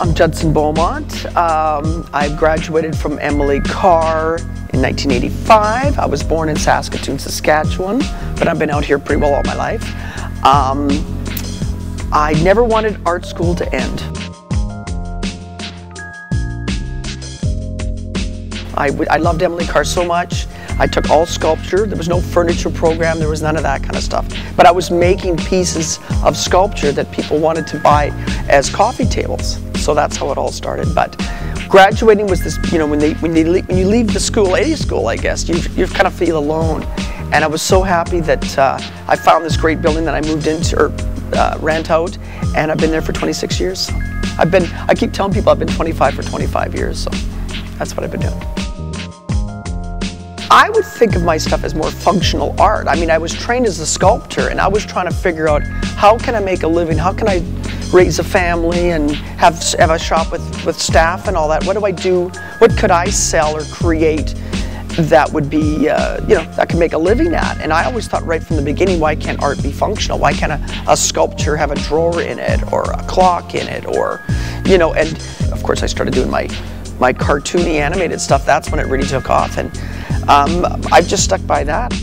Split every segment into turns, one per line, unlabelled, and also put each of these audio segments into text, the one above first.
I'm Judson Beaumont. I graduated from Emily Carr in 1985. I was born in Saskatoon, Saskatchewan, but I've been out here pretty well all my life. I never wanted art school to end. I loved Emily Carr so much. I took all sculpture. There was no furniture program. There was none of that kind of stuff. But I was making pieces of sculpture that people wanted to buy as coffee tables. So that's how it all started. But graduating was this, you know, when you leave the school, any school, I guess, you kind of feel alone. And I was so happy that I found this great building that I moved into, or rent out, and I've been there for 26 years. I keep telling people I've been 25 for 25 years, so that's what I've been doing. I would think of my stuff as more functional art. I mean, I was trained as a sculptor, and I was trying to figure out how can I make a living, how can I raise a family and have a shop with staff and all that. What do I do? What could I sell or create that would be, you know, that could make a living at? And I always thought right from the beginning, why can't art be functional? Why can't a sculpture have a drawer in it or a clock in it, or, you know? And of course I started doing my cartoony animated stuff. That's when it really took off, and I've just stuck by that.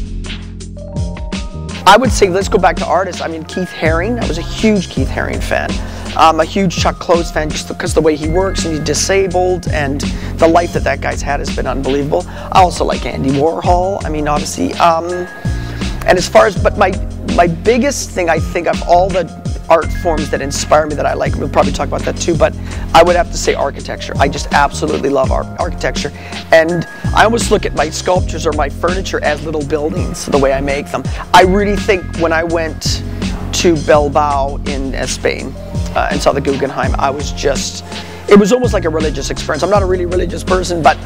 I would say, let's go back to artists. I mean, Keith Haring, I was a huge Keith Haring fan. I'm a huge Chuck Close fan just because the way he works, and he's disabled, and the life that guy's had has been unbelievable. I also like Andy Warhol, I mean, obviously. And as far as, but my biggest thing, I think, of all the art forms that inspire me that I like, we'll probably talk about that too, but I would have to say architecture. I just absolutely love architecture. And I almost look at my sculptures or my furniture as little buildings, the way I make them. I really think when I went to Bilbao in Spain and saw the Guggenheim, it was almost like a religious experience. I'm not a really religious person, but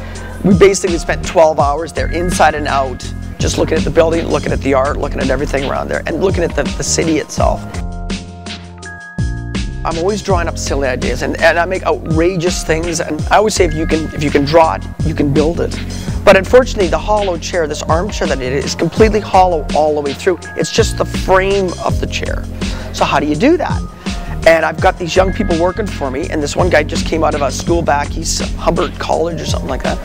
we basically spent 12 hours there, inside and out, just looking at the building, looking at the art, looking at everything around there, and looking at the city itself. I'm always drawing up silly ideas, and I make outrageous things, and I always say if you can draw it, you can build it. But unfortunately, the hollow chair, this armchair that it is completely hollow all the way through. It's just the frame of the chair. So how do you do that? And I've got these young people working for me, and this one guy just came out of a school back, he's Hubbard College or something like that,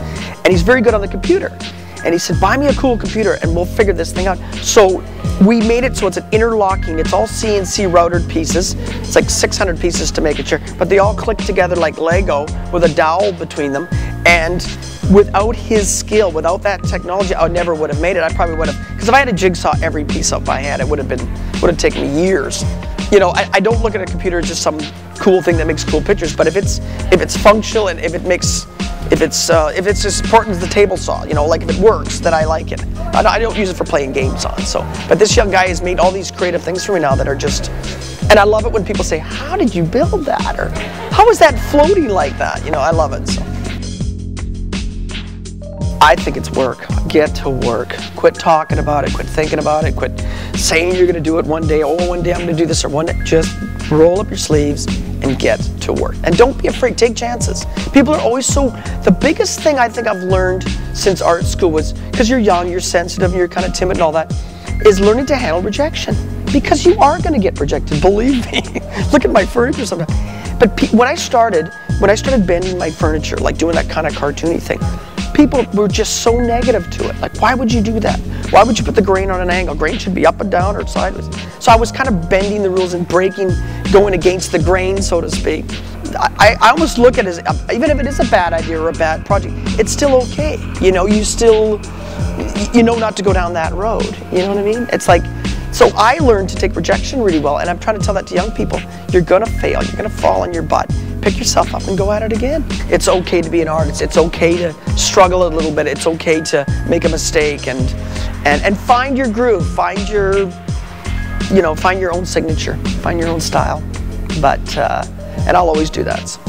and he's very good on the computer. And he said, buy me a cool computer and we'll figure this thing out. So we made it so it's an interlocking, it's all CNC routed pieces. It's like 600 pieces to make a chair, but they all click together like Lego with a dowel between them. And without his skill, without that technology, I never would have made it. I probably would have, because if I had to jigsaw every piece up by hand, it would have taken me years. You know, I don't look at a computer as just some cool thing that makes cool pictures, but if it's functional and if it's as important as the table saw, you know, like if it works, then I like it. I don't use it for playing games on, so. But this young guy has made all these creative things for me now that are just, and I love it when people say, how did you build that? Or how is that floating like that? You know, I love it, so. I think it's work. Get to work. Quit talking about it, quit thinking about it, quit saying you're gonna do it one day, oh, one day I'm gonna do this, or one day, just roll up your sleeves and get to work. And don't be afraid, take chances. People are always the biggest thing I think I've learned since art school was, because you're young, you're sensitive, and you're kind of timid and all that, is learning to handle rejection. Because you are gonna get rejected, believe me. Look at my furniture sometimes. But when I started bending my furniture, like doing that kind of cartoony thing, people were just so negative to it. Like, why would you do that? Why would you put the grain on an angle? Grain should be up and down or sideways. So I was kind of bending the rules and going against the grain, so to speak. I almost look at it as, even if it is a bad idea or a bad project, it's still okay. You know, you know not to go down that road. You know what I mean? It's like, so I learned to take rejection really well, and I'm trying to tell that to young people. You're gonna fail, you're gonna fall on your butt. Pick yourself up and go at it again. It's okay to be an artist. It's okay to struggle a little bit. It's okay to make a mistake and find your groove, find your own signature, find your own style. But and I'll always do that. So.